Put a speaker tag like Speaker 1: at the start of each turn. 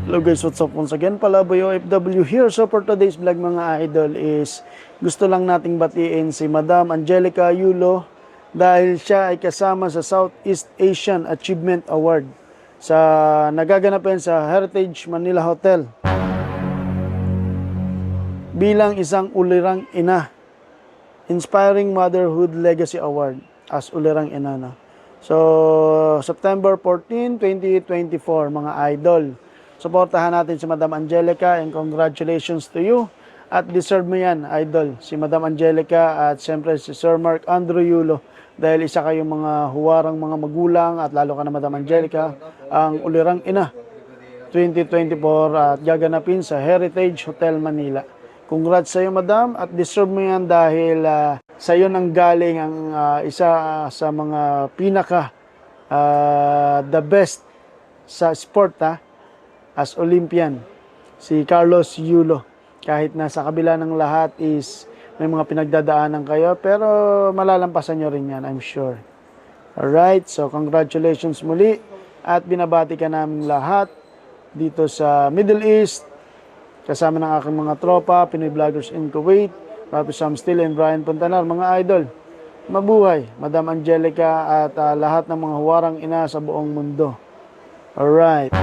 Speaker 1: Hello guys, what's up once again? Palaboy OFW here. So for today's vlog mga idol is gusto lang nating batiin si Madam Angelica Yulo dahil siya ay kasama sa Southeast Asian Achievement Award sa nagaganapin sa Heritage Manila Hotel bilang isang ulirang ina. Inspiring Motherhood Legacy Award as ulirang ina na. So September 14, 2024 mga idol. Suportahan natin si Madam Angelica and congratulations to you. At deserve mo yan, idol. Si Madam Angelica at siyempre si Sir Mark Andrew Yulo. Dahil isa kayong mga huwarang mga magulang at lalo ka na Madam Angelica, ang ulirang ina 2024 at gaganapin sa Heritage Hotel Manila. Congrats sa iyo, Madam. At deserve mo yan dahil sa iyo nang galing ang isa sa mga pinaka the best sa sport as Olympian, si Carlos Yulo. Kahit nasa kabila ng lahat is may mga pinagdadaanan kayo, pero malalampasan nyo rin yan, I'm sure. Alright, so congratulations muli at binabati ka namin lahat dito sa Middle East, kasama ng aking mga tropa, Pinoy Vloggers in Kuwait, Rafi Sam Steele and Brian Puntanar, mga idol. Mabuhay, Madam Angelica at lahat ng mga huwarang ina sa buong mundo. Alright.